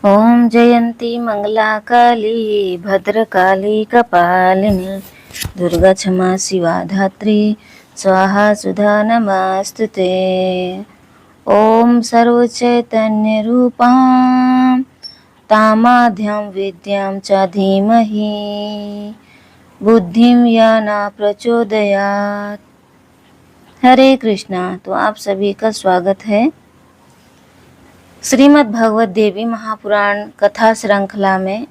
ओम जयंती मंगला काली भद्रकाली कपालिनी दुर्गा क्षमा शिवा धात्री स्वाहा सुधा नमस्तुते। ओम सर्वचैतन्य रूपां तामाद्यं विद्यां च धीमहि बुद्धिं या न प्रचोदयात्। हरे कृष्णा। तो आप सभी का स्वागत है श्रीमद् भगवत देवी महापुराण कथा श्रृंखला में।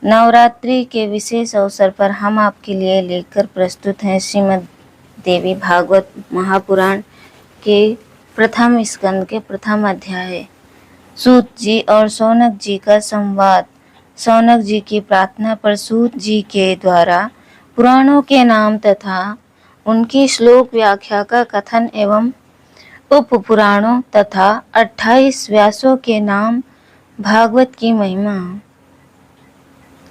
नवरात्रि के विशेष अवसर पर हम आपके लिए लेकर प्रस्तुत हैं श्रीमद् देवी भागवत महापुराण के प्रथम स्कंद के प्रथम अध्याय सूत जी और शौनक जी का संवाद। शौनक जी की प्रार्थना पर सूत जी के द्वारा पुराणों के नाम तथा उनकी श्लोक व्याख्या का कथन एवं उप पुराणों तथा 28 व्यासों के नाम भागवत की महिमा।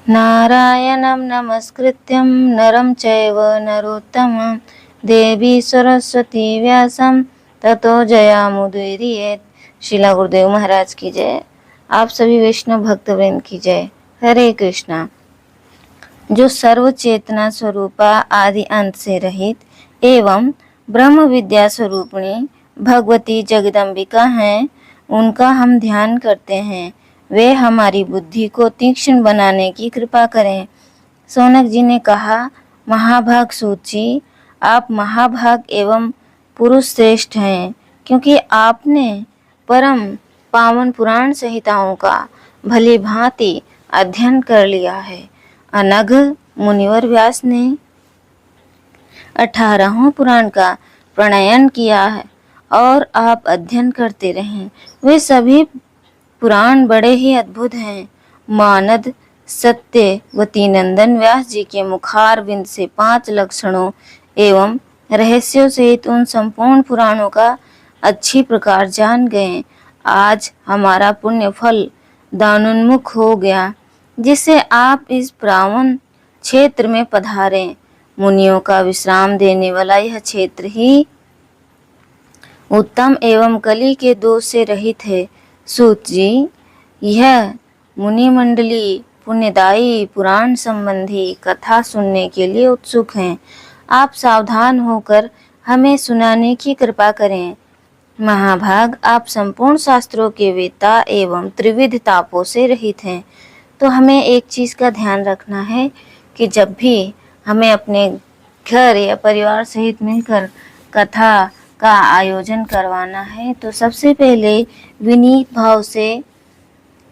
नारायणं नमस्कृत्यं नरं चैव नरोत्तमं देवी सरस्वती व्यासं ततो जयामुदीरयेत्। श्रीला गुरुदेव महाराज की जय। आप सभी वैष्णव भक्तवृंद की जय। हरे कृष्णा। जो सर्व चेतना स्वरूपा आदि अंत से रहित एवं ब्रह्म विद्या स्वरूपिणी भगवती जगदम्बिका हैं, उनका हम ध्यान करते हैं। वे हमारी बुद्धि को तीक्ष्ण बनाने की कृपा करें। शौनक जी ने कहा, महाभाग सूत जी, आप महाभाग एवं पुरुष श्रेष्ठ हैं, क्योंकि आपने परम पावन पुराण संहिताओं का भली भांति अध्ययन कर लिया है। अनघ मुनिवर व्यास ने 18वां पुराण का प्रणयन किया है और आप अध्ययन करते रहें। वे सभी पुराण बड़े ही अद्भुत हैं। मानद सत्यवती नंदन व्यास जी के मुखारविंद से 5 लक्षणों एवं रहस्यों सहित उन संपूर्ण पुराणों का अच्छी प्रकार जान गए। आज हमारा पुण्य फल दानोन्मुख हो गया, जिससे आप इस पावन क्षेत्र में पधारें। मुनियों का विश्राम देने वाला यह क्षेत्र ही उत्तम एवं कली के दोष से रहित है। सूत जी, यह मुनि मंडली पुण्यदायी पुराण संबंधी कथा सुनने के लिए उत्सुक हैं। आप सावधान होकर हमें सुनाने की कृपा करें। महाभाग, आप संपूर्ण शास्त्रों के वेता एवं त्रिविध तापों से रहित हैं। तो हमें एक चीज़ का ध्यान रखना है कि जब भी हमें अपने घर या परिवार सहित मिलकर कथा का आयोजन करवाना है, तो सबसे पहले विनीत भाव से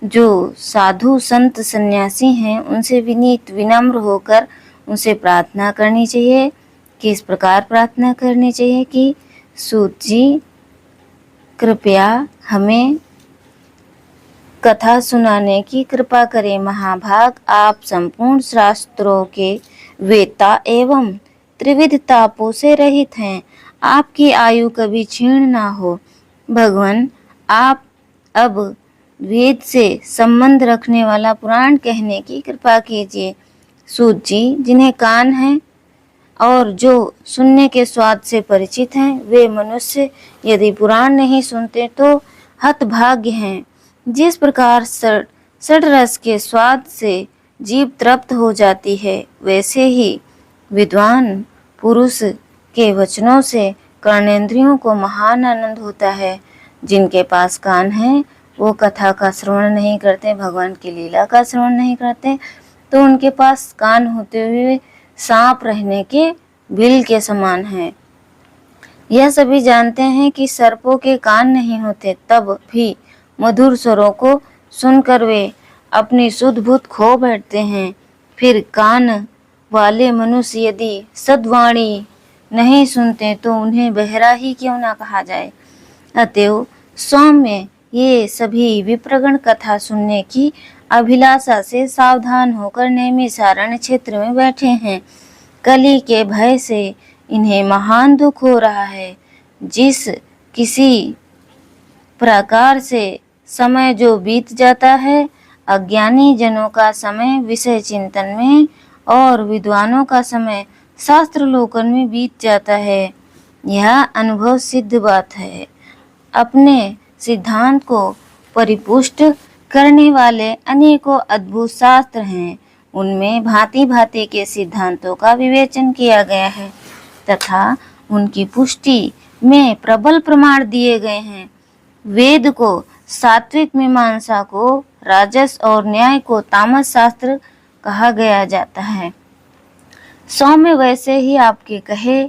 जो साधु संत सन्यासी हैं, उनसे विनीत विनम्र होकर उनसे प्रार्थना करनी चाहिए। किस प्रकार प्रार्थना करनी चाहिए कि सूत जी, कृपया हमें कथा सुनाने की कृपा करें। महाभाग, आप संपूर्ण शास्त्रों के वेता एवं त्रिविध तापों से रहित हैं। आपकी आयु कभी क्षीण ना हो। भगवान, आप अब वेद से संबंध रखने वाला पुराण कहने की कृपा कीजिए। सूत जी, जिन्हें कान हैं और जो सुनने के स्वाद से परिचित हैं, वे मनुष्य यदि पुराण नहीं सुनते तो हतभाग्य हैं। जिस प्रकार षड्रस के स्वाद से जीभ तृप्त हो जाती है, वैसे ही विद्वान पुरुष के वचनों से कर्णेंद्रियों को महान आनंद होता है। जिनके पास कान है वो कथा का श्रवण नहीं करते, भगवान की लीला का श्रवण नहीं करते, तो उनके पास कान होते हुए सांप रहने के बिल के समान है। यह सभी जानते हैं कि सर्पों के कान नहीं होते, तब भी मधुर स्वरों को सुनकर वे अपनी सुध बुध खो बैठते हैं। फिर कान वाले मनुष्य यदि सद्वाणी नहीं सुनते तो उन्हें बहरा ही क्यों ना कहा जाए। अतएव सौम्य ये सभी विप्रगण कथा सुनने की अभिलाषा से सावधान होकर नैमिषारण्य क्षेत्र में बैठे हैं। कली के भय से इन्हें महान दुख हो रहा है। जिस किसी प्रकार से समय जो बीत जाता है, अज्ञानी जनों का समय विषय चिंतन में और विद्वानों का समय शास्त्र लोकन में बीत जाता है। यह अनुभव सिद्ध बात है। अपने सिद्धांत को परिपुष्ट करने वाले अनेकों अद्भुत शास्त्र हैं। उनमें भांति भांति के सिद्धांतों का विवेचन किया गया है तथा उनकी पुष्टि में प्रबल प्रमाण दिए गए हैं। वेद को सात्विक मीमांसा को राजस और न्याय को तामस शास्त्र कहा गया जाता है। सौम्य वैसे ही आपके कहे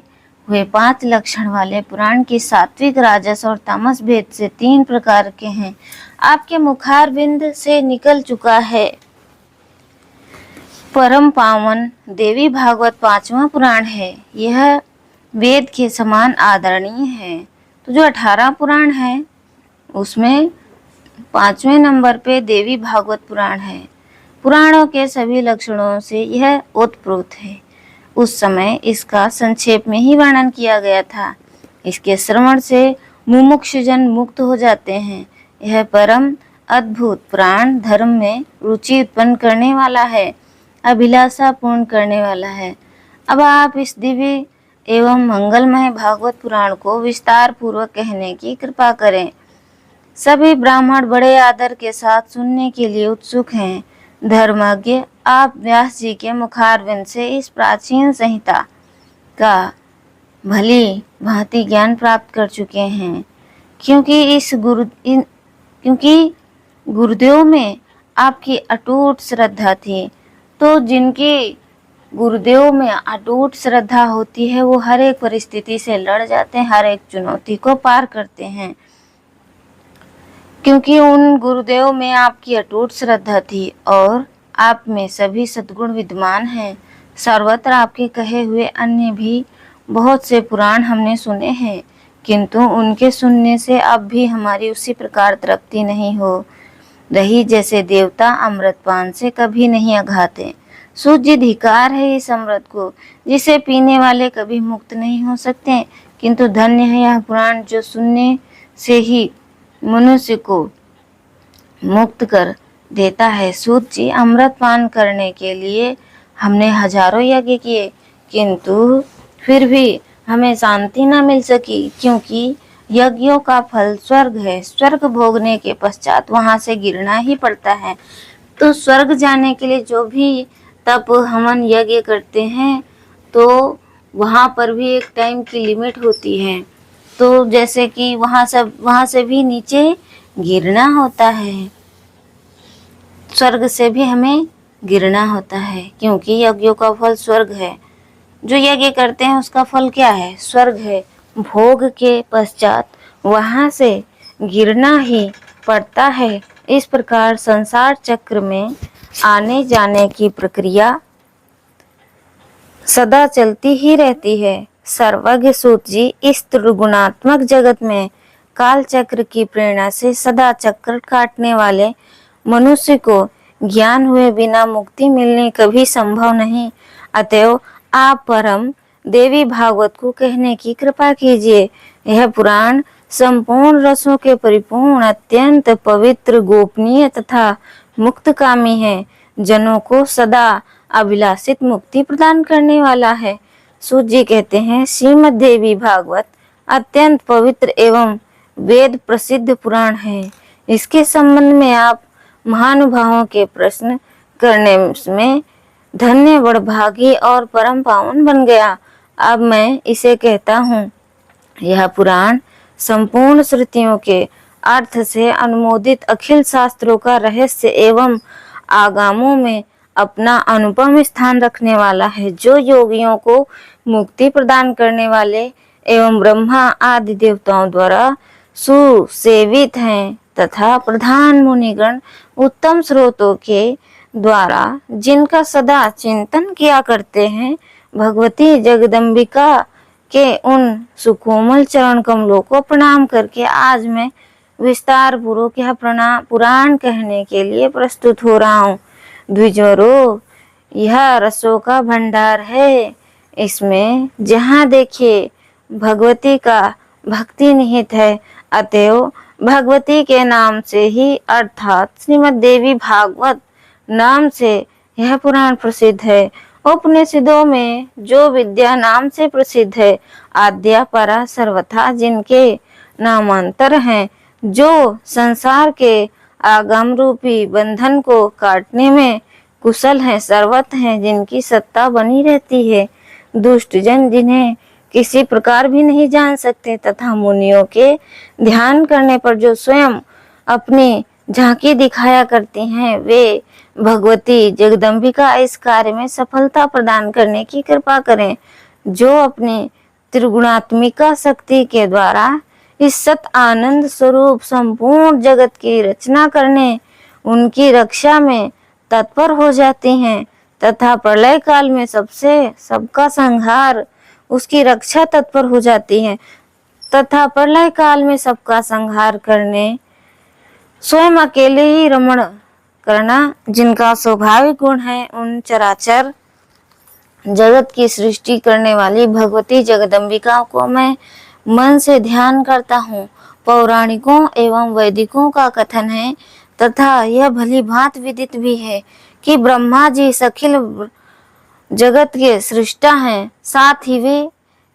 हुए 5 लक्षण वाले पुराण की सात्विक, राजस और तामस भेद से 3 प्रकार के हैं। आपके मुखारविंद से निकल चुका है। परम पावन देवी भागवत 5वां पुराण है। यह वेद के समान आदरणीय है। तो जो 18 पुराण है उसमें 5वें नंबर पे देवी भागवत पुराण है। पुराणों के सभी लक्षणों से यह ओतप्रोत है। उस समय इसका संक्षेप में ही वर्णन किया गया था। इसके श्रवण से मुमुक्षुजन मुक्त हो जाते हैं। यह परम अद्भुत पुराण धर्म में रुचि उत्पन्न करने वाला है, अभिलाषा पूर्ण करने वाला है। अब आप इस दिव्य एवं मंगलमय भागवत पुराण को विस्तार पूर्वक कहने की कृपा करें। सभी ब्राह्मण बड़े आदर के साथ सुनने के लिए उत्सुक हैं। धर्मज्ञ आप व्यास जी के मुखारविंद से इस प्राचीन संहिता का भली भांति ज्ञान प्राप्त कर चुके हैं। क्योंकि गुरुदेव में आपकी अटूट श्रद्धा थी। तो जिनकी गुरुदेव में अटूट श्रद्धा होती है वो हर एक परिस्थिति से लड़ जाते हैं, हर एक चुनौती को पार करते हैं। क्योंकि उन गुरुदेव में आपकी अटूट श्रद्धा थी और आप में सभी सद्गुण विद्यमान हैं। सर्वत्र आपके कहे हुए अन्य भी बहुत से पुराण हमने सुने हैं, किंतु उनके सुनने से अब भी हमारी उसी प्रकार तृप्ति नहीं हो रही जैसे देवता अमृतपान से कभी नहीं अघाते। सूज्य धिकार है इस अमृत को, जिसे पीने वाले कभी मुक्त नहीं हो सकते। किंतु धन्य है यह पुराण जो सुनने से ही मनुष्य को मुक्त कर देता है। सूत जी, अमृत पान करने के लिए हमने हजारों यज्ञ किए, किंतु फिर भी हमें शांति न मिल सकी, क्योंकि यज्ञों का फल स्वर्ग है। स्वर्ग भोगने के पश्चात वहां से गिरना ही पड़ता है। तो स्वर्ग जाने के लिए जो भी तप हवन यज्ञ करते हैं तो वहां पर भी एक टाइम की लिमिट होती है। तो जैसे कि वहां से भी नीचे गिरना होता है, स्वर्ग से भी हमें गिरना होता है, क्योंकि यज्ञों का फल स्वर्ग है। जो यज्ञ करते हैं उसका फल क्या है? स्वर्ग है। भोग के पश्चात वहां से गिरना ही पड़ता है। इस प्रकार संसार चक्र में आने जाने की प्रक्रिया सदा चलती ही रहती है। सर्वज्ञ सूत जी इस त्रिगुणात्मक जगत में काल चक्र की प्रेरणा से सदा चक्र काटने वाले मनुष्य को ज्ञान हुए बिना मुक्ति मिलनी कभी संभव नहीं। अतएव आप परम देवी भागवत को कहने की कृपा कीजिए। यह पुराण संपूर्ण रसों के परिपूर्ण, अत्यंत पवित्र, गोपनीय तथा मुक्तकामी है। जनों को सदा अभिलाषित मुक्ति प्रदान करने वाला है। सूत जी कहते हैं, श्रीमद् देवी भागवत अत्यंत पवित्र एवं वेद प्रसिद्ध पुराण है। इसके संबंध में आप महानुभावों के प्रश्न करने में धन्य, बड़भागी और परम पावन बन गया। अब मैं इसे कहता हूँ। यह पुराण संपूर्ण श्रुतियों के अर्थ से अनुमोदित, अखिल शास्त्रों का रहस्य एवं आगामों में अपना अनुपम स्थान रखने वाला है, जो योगियों को मुक्ति प्रदान करने वाले एवं ब्रह्मा आदि देवताओं द्वारा सुसेवित हैं तथा प्रधान मुनिगण उत्तम स्रोतों के द्वारा जिनका सदा चिंतन किया करते हैं। भगवती जगदम्बिका के उन सुकोमल चरण कमलों को प्रणाम करके आज मैं विस्तार पूर्वक यह पुराण कहने के लिए प्रस्तुत हो रहा हूँ। द्विजवरों, यह रसों का भंडार है। इसमें जहाँ देखिए भगवती का भक्ति निहित है। अतएव भगवती के नाम से ही अर्थात श्रीमद् देवी भागवत नाम से यह पुराण प्रसिद्ध है। उपनिषदों में जो विद्या नाम से प्रसिद्ध है, आद्या परा सर्वथा जिनके नामांतर हैं, जो संसार के आगम रूपी बंधन को काटने में कुशल हैं, सर्वत हैं, जिनकी सत्ता बनी रहती है। दुष्ट जन जिन्हें किसी प्रकार भी नहीं जान सकते तथा मुनियों के ध्यान करने पर जो स्वयं अपनी झांकी दिखाया करती हैं, वे भगवती जगदम्बिका इस कार्य में सफलता प्रदान करने की कृपा करें। जो अपनी त्रिगुणात्मिका शक्ति के द्वारा इस सत आनंद स्वरूप संपूर्ण जगत की रचना करने, उनकी रक्षा में तत्पर हो जाती हैं तथा प्रलय काल में सबका संहार, उसकी रक्षा तत्पर हो जाती है तथा प्रलय काल में सबका संहार करने स्वयं अकेले ही रमण करना, जिनका स्वाभाविक गुण है, उन चराचर जगत की सृष्टि करने वाली भगवती जगदम्बिका को मैं मन से ध्यान करता हूँ। पौराणिकों एवं वैदिकों का कथन है तथा यह भली भांति विदित भी है कि ब्रह्मा जी अखिल जगत के सृष्टा हैं। साथ ही वे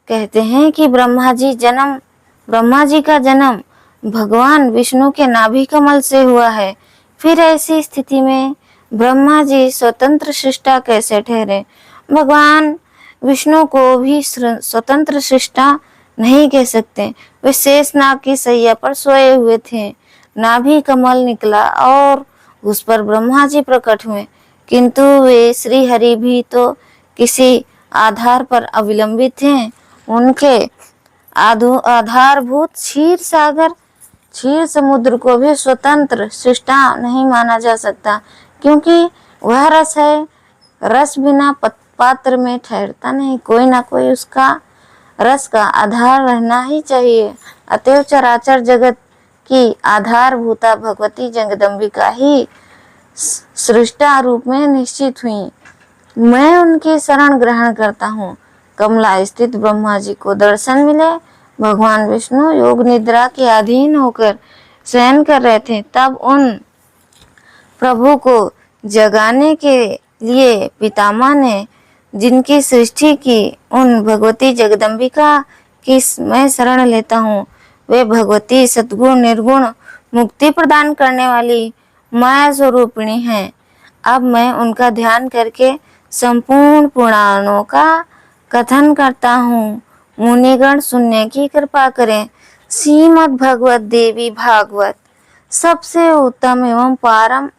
कहते हैं कि ब्रह्मा जी का जन्म भगवान विष्णु के नाभि कमल से हुआ है। फिर ऐसी स्थिति में ब्रह्मा जी स्वतंत्र सृष्टा कैसे ठहरे? भगवान विष्णु को भी स्वतंत्र सृष्टा नहीं कह सकते। वे शेषनाग की सैया पर सोए हुए थे, नाभि कमल निकला और उस पर ब्रह्मा जी प्रकट हुए, किंतु वे श्री हरि भी तो किसी आधार पर अवलंबित हैं। उनके आधारभूत क्षीर समुद्र को भी स्वतंत्र सृष्टा नहीं माना जा सकता, क्योंकि वह रस है। रस बिना पात्र में ठहरता नहीं, कोई ना कोई उसका रस का आधार रहना ही चाहिए। अतएव चराचर जगत की आधारभूता भगवती जगदम्बिका ही सृष्टा रूप में निश्चित हुई। मैं उनकी शरण ग्रहण करता हूँ। कमला स्थित ब्रह्मा जी को दर्शन मिले। भगवान विष्णु योग निद्रा के अधीन होकर शयन कर रहे थे। तब उन प्रभु को जगाने के लिए पितामह ने जिनकी सृष्टि की, उन भगवती जगदम्बिका की मैं शरण लेता हूँ। वे भगवती सद्गुण निर्गुण मुक्ति प्रदान करने वाली माया स्वरूपिणी हैं। अब मैं उनका ध्यान करके संपूर्ण पुराणों का कथन करता हूँ। मुनिगण सुनने की कृपा करें। श्रीमद् भगवत देवी भागवत सबसे उत्तम एवं पारम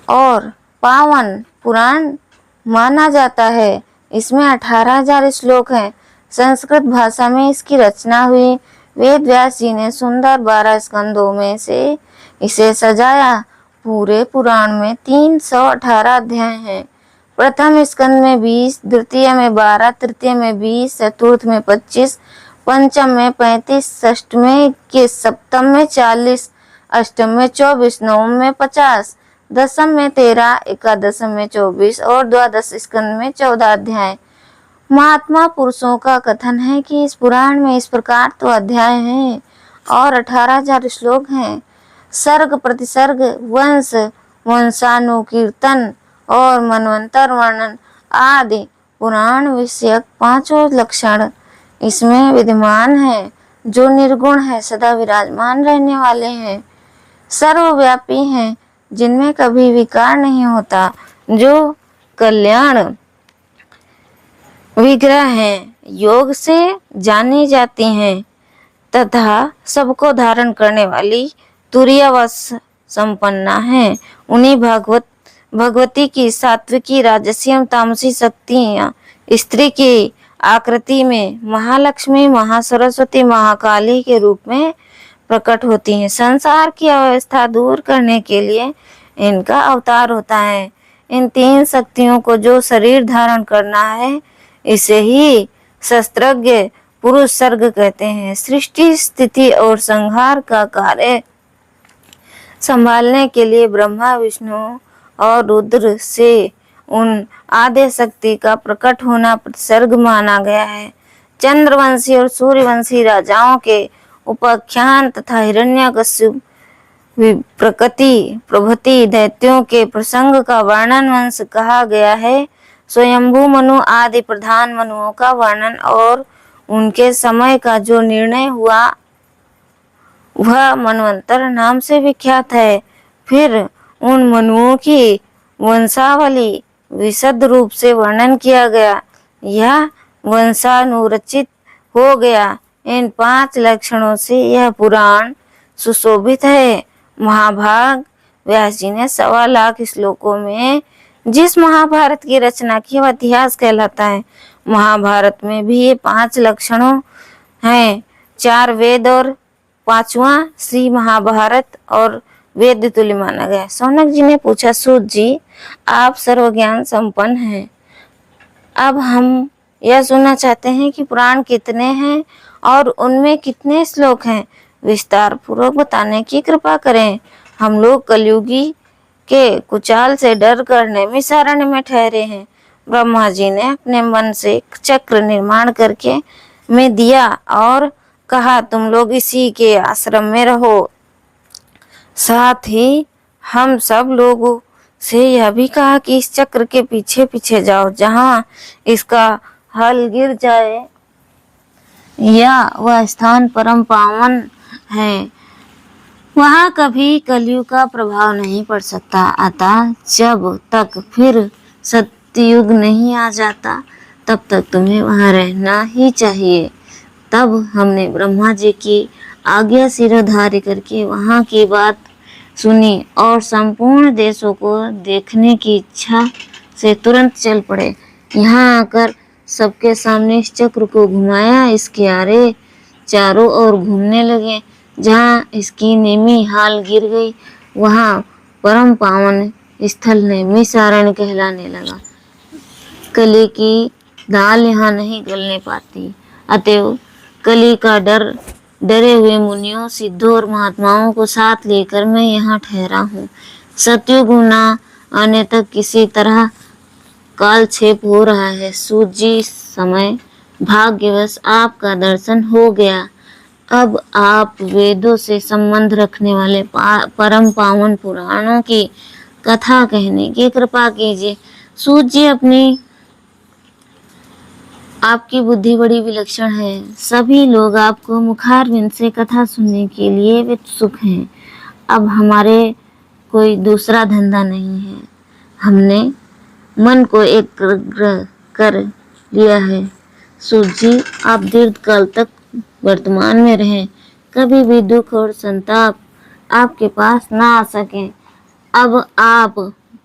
और पावन पुराण माना जाता है। इसमें 18,000 श्लोक हैं। संस्कृत भाषा में इसकी रचना हुई। वेद व्यास जी ने सुंदर 12 स्कंदों में से इसे सजाया। पूरे पुराण में 318 अध्याय हैं। प्रथम स्कंद में 20, द्वितीय में 12, तृतीय में 20, चतुर्थ में 25, पंचम में 35, षष्ठ में 21, सप्तम में 40, अष्टम में 24, नवम में 50, दसम में 13, एकादशम में 24 और द्वादश स्कंद में 14 अध्याय। महात्मा पुरुषों का कथन है कि इस पुराण में इस प्रकार तो अध्याय हैं और 18,000 श्लोक हैं। सर्ग प्रतिसर्ग, वंश वंशानुकीर्तन और मनवंतर वर्णन आदि पुराण विषयक 5 लक्षण इसमें विद्यमान है, जो निर्गुण है, सदा विराजमान रहने वाले हैं, सर्वव्यापी हैं, जिनमें कभी विकार नहीं होता, जो कल्याण विग्रह हैं, योग से जानी जाती हैं तथा सबको धारण करने वाली तुरीयावश संपन्ना है। उन्हीं भगवती की सात्विकी, राजसी एवं तामसी शक्तियाँ स्त्री की आकृति में महालक्ष्मी, महासरस्वती, महाकाली के रूप में प्रकट होती हैं। संसार की अवस्था दूर करने के लिए इनका अवतार होता है। इन 3 शक्तियों को जो शरीर धारण करना है, इसे ही शस्त्रज्ञ पुरुष सर्ग कहते हैं। सृष्टि, स्थिति और संहार का कार्य संभालने के लिए ब्रह्मा, विष्णु और रुद्र से उन आद्य शक्ति का प्रकट होना प्रतिसर्ग माना गया है। चंद्रवंशी और सूर्यवंशी राजाओं के उपाख्यान तथा हिरण्यकश्यप प्रभृति दैत्यों के प्रसंग का वर्णन वंश कहा गया है। स्वयंभू मनु आदि प्रधान मनुओं का वर्णन और उनके समय का जो निर्णय हुआ वह मनवंतर नाम से विख्यात है। फिर उन मनुओं की वंशावली विशद रूप से वर्णन किया गया। यह वंशानुरचित हो गया। इन 5 लक्षणों से यह पुराण सुशोभित है। महाभाग व्यास जी ने 1.25 लाख श्लोकों में जिस महाभारत की रचना की वह इतिहास कहलाता है। महाभारत में भी ये 5 लक्षणों हैं। 4 वेद और 5वां श्री महाभारत और वेद तुल्य माना गया। सौनक जी ने पूछा, सूत जी, आप सर्वज्ञान संपन्न हैं, अब हम यह सुनना चाहते हैं कि पुराण कितने हैं और उनमें कितने श्लोक हैं। विस्तार पूर्वक बताने की कृपा करें। हम लोग कलयुगी के कुचाल से डर कर नैमिषारण्य में ठहरे हैं। ब्रह्मा जी ने अपने मन से चक्र निर्माण करके में दिया और कहा, तुम लोग इसी के आश्रम में रहो। साथ ही हम सब लोगों से यह भी कहा कि इस चक्र के पीछे पीछे जाओ। जहाँ इसका हल गिर जाए या वह स्थान परम पावन है, वहाँ कभी कलयुग का प्रभाव नहीं पड़ सकता। अतः जब तक फिर सत्ययुग नहीं आ जाता तब तक तुम्हें वहाँ रहना ही चाहिए। तब हमने ब्रह्मा जी की आज्ञा सिरोधार्य करके वहाँ की बात सुनी और संपूर्ण देशों को देखने की इच्छा से तुरंत चल पड़े। यहाँ आकर सबके सामने इस चक्र को घुमाया, इसके आरे चारों ओर घूमने लगे। जहाँ इसकी नेमी हाल गिर गई वहाँ परम पावन स्थल नैमिषारण्य कहलाने लगा। कली की दाल यहाँ नहीं गलने पाती, अतएव कली का डरे हुए मुनियों, सिद्धों और महात्माओं को साथ लेकर मैं यहाँ ठहरा हूँ। सतयुग न आने तक किसी तरह कालक्षेप हो रहा है। सूत जी, समय भाग्यवश आपका दर्शन हो गया। अब आप वेदों से संबंध रखने वाले परम पावन पुराणों की कथा कहने की कृपा कीजिए। सूत जी, आपकी बुद्धि बड़ी विलक्षण है। सभी लोग आपको मुखारविंद से कथा सुनने के लिए उत्सुक हैं। अब हमारे कोई दूसरा धंधा नहीं है। हमने मन को एकाग्र कर लिया है। सूत जी, आप दीर्घ काल तक वर्तमान में रहें। कभी भी दुख और संताप आपके पास ना आ सके। अब आप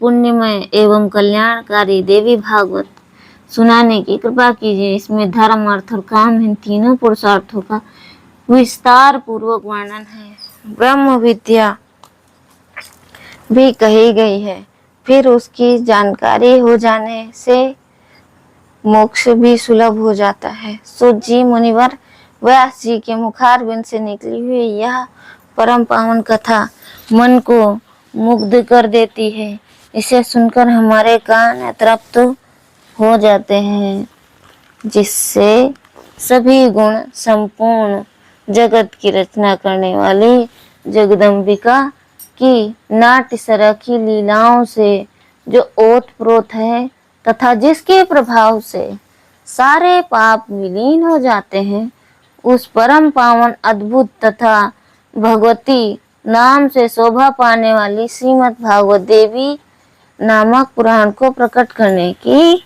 पुण्यमय एवं कल्याणकारी देवी भागवत सुनाने की कृपा कीजिए। इसमें धर्म, अर्थ और काम इन तीनों पुरुषार्थों का विस्तार पूर्वक वर्णन है। ब्रह्म विद्या भी कही गई है। फिर उसकी जानकारी हो जाने से मोक्ष भी सुलभ हो जाता है। सूत जी, मुनिवर व्यास जी के मुखारविंद से निकली हुई यह परम पावन कथा मन को मुग्ध कर देती है। इसे सुनकर हमारे कान अतृप्त हो जाते हैं, जिससे सभी गुण संपूर्ण जगत की रचना करने वाली जगदम्बिका की नाट्य सरखी लीलाओं से जो ओतप्रोत है तथा जिसके प्रभाव से सारे पाप विलीन हो जाते हैं, उस परम पावन अद्भुत तथा भगवती नाम से शोभा पाने वाली श्रीमद् भागवत देवी नामक पुराण को प्रकट करने की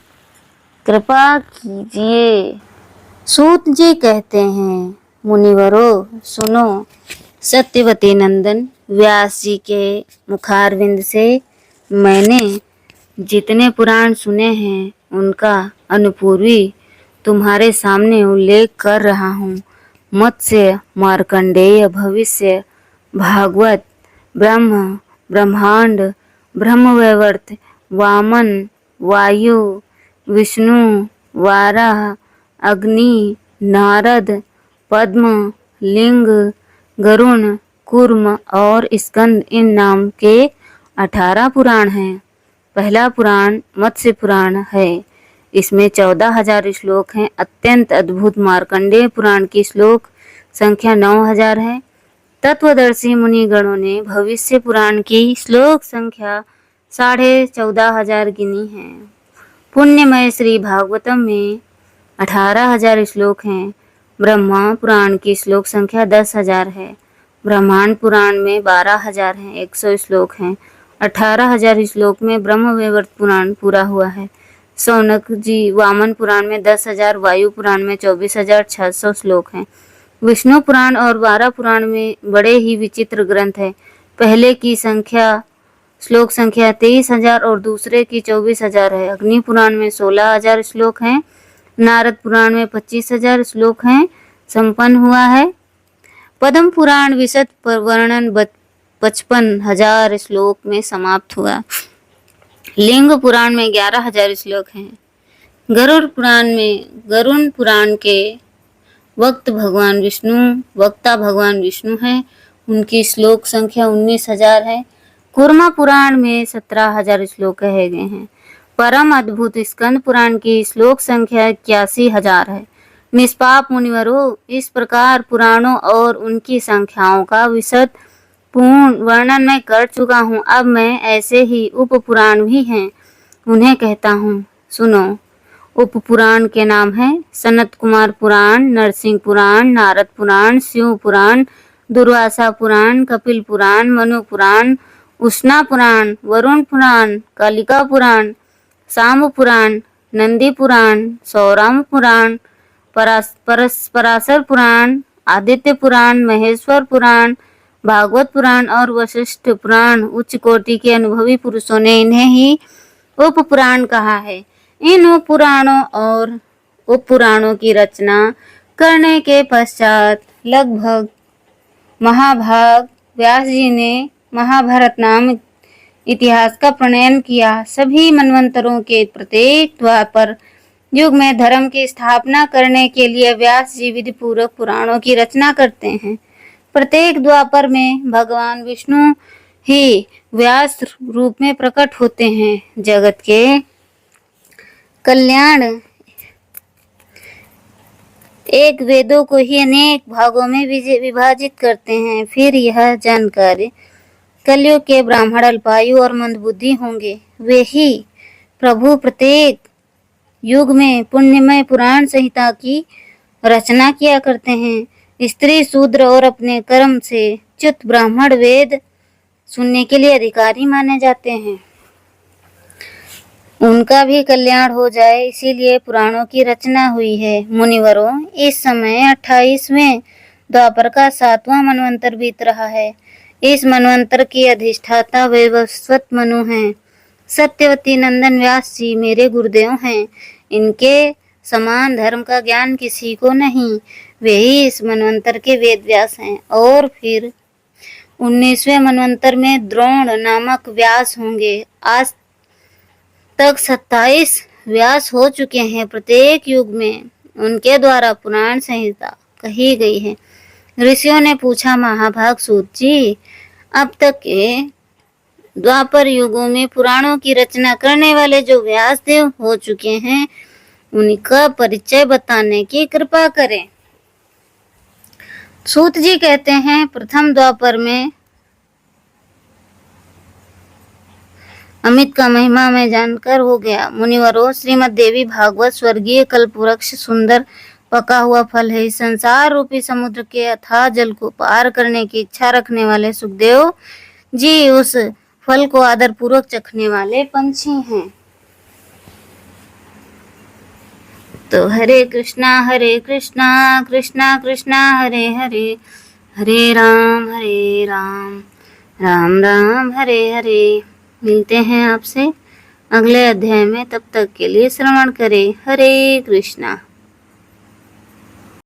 कृपा कीजिए। सूत जी कहते हैं, मुनिवरों सुनो। सत्यवती नंदन व्यास जी के मुखारविंद से मैंने जितने पुराण सुने हैं उनका अनुपूर्वी तुम्हारे सामने उल्लेख कर रहा हूँ। मत्स्य, मार्कंडेय, भविष्य, भागवत, ब्रह्म, ब्रह्मांड, ब्रह्मवैवर्त, वामन, वायु, विष्णु, वाराह, अग्नि, नारद, पद्म, लिंग, गरुण, कूर्म और स्कंद इन नाम के 18 पुराण हैं। पहला पुराण मत्स्य पुराण है। इसमें 14,000 श्लोक हैं। अत्यंत अद्भुत मार्कंडेय पुराण की श्लोक संख्या 9,000 है। तत्वदर्शी मुनिगणों ने भविष्य पुराण की श्लोक संख्या 14,500 गिनी है। पुण्यमय श्री भागवतम में 18,000 श्लोक हैं। ब्रह्मा पुराण की श्लोक संख्या 10,000 है। ब्रह्मांड पुराण में 12,000 हैं, 100 श्लोक हैं। 18,000 श्लोक में ब्रह्मवैवर्त पुराण पूरा हुआ है। शौनक जी वामन पुराण में 10,000, वायु पुराण में 24,600 श्लोक हैं। विष्णु पुराण और 12 पुराण में बड़े ही विचित्र ग्रंथ है। पहले की श्लोक संख्या 23,000 और दूसरे की 24,000 है। अग्नि पुराण में 16,000 श्लोक हैं। नारद पुराण में 25,000 श्लोक हैं संपन्न हुआ है। पद्म पुराण विशद वर्णन 55,000 श्लोक में समाप्त हुआ। लिंग पुराण में 11,000 श्लोक हैं। गरुड़ पुराण के वक्ता भगवान विष्णु हैं। उनकी श्लोक संख्या 19,000 है। कूर्मा पुराण में 17,000 श्लोक कहे गए हैं। परम अद्भुत स्कंद पुराण की श्लोक संख्या 81,000 है। निष्पाप मुनिवरों, इस प्रकार पुराणों और उनकी संख्याओं का विशद पूर्ण वर्णन मैं कर चुका हूँ। अब मैं ऐसे ही उप पुराण भी हैं, उन्हें कहता हूँ, सुनो। उप पुराण के नाम हैं सनत कुमार पुराण, नरसिंह पुराण, नारद पुराण, शिव पुराण, दुर्वासा पुराण, कपिल पुराण, मनु पुराण, उष्णा पुराण, वरुण पुराण, कालिका पुराण, साम पुराण, नंदी पुराण, सौराम पुराण, पराशर पुराण, आदित्य पुराण, महेश्वर पुराण, भागवत पुराण और वशिष्ठ पुराण। उच्च कोटि के अनुभवी पुरुषों ने इन्हें ही उप पुराण कहा है। इन उप पुराणों और उप पुराणों की रचना करने के पश्चात लगभग महाभाग व्यास जी ने महाभारत नाम इतिहास का प्रणयन किया। सभी मनवंतरों के प्रत्येक द्वापर युग में धर्म की स्थापना करने के लिए व्यास जी विधि पूर्वक पुराणों की रचना करते हैं। प्रत्येक द्वापर में भगवान विष्णु ही व्यास रूप में प्रकट होते हैं। जगत के कल्याण एक वेदों को ही अनेक भागों में विभाजित करते हैं। फिर यह जानकर कलयुग के ब्राह्मण अल्पायु और मंदबुद्धि होंगे। वे ही प्रभु प्रत्येक युग में पुण्यमय पुराण संहिता की रचना किया करते हैं। स्त्री शूद्र और अपने कर्म से च्युत ब्राह्मण वेद सुनने के लिए अधिकारी माने जाते हैं। उनका भी कल्याण हो जाए, इसीलिए पुराणों की रचना हुई है। मुनिवरों, इस समय 28वें द्वापर का 7वां मनवंतर बीत रहा है। इस मनवंतर की अधिष्ठाता वैवस्वत मनु हैं। सत्यवती नंदन व्यास जी मेरे गुरुदेव हैं। इनके समान धर्म का ज्ञान किसी को नहीं। वे ही इस मनवंतर के वेद व्यास हैं। और फिर 19वें मनवंतर में द्रोण नामक व्यास होंगे। आज तक 27 व्यास हो चुके हैं। प्रत्येक युग में उनके द्वारा पुराण संहिता कही गई है। ऋषियों ने पूछा, महाभाग सूत जी, अब तक के द्वापर युगों में पुराणों की रचना करने वाले जो व्यास देव हो चुके हैं, उनका परिचय बताने की कृपा करें। सूत जी कहते हैं, प्रथम द्वापर में अमित का महिमा में जानकर हो गया। मुनिवरों, श्रीमद देवी भागवत स्वर्गीय कल्पवृक्ष सुंदर पका हुआ फल है। इस संसार रूपी समुद्र के अथाह जल को पार करने की इच्छा रखने वाले सुखदेव जी उस फल को आदर पूर्वक चखने वाले पंछी हैं। तो हरे कृष्णा कृष्णा कृष्णा हरे हरे, हरे राम राम राम हरे हरे। मिलते हैं आपसे अगले अध्याय में। तब तक के लिए श्रवण करें। हरे कृष्णा।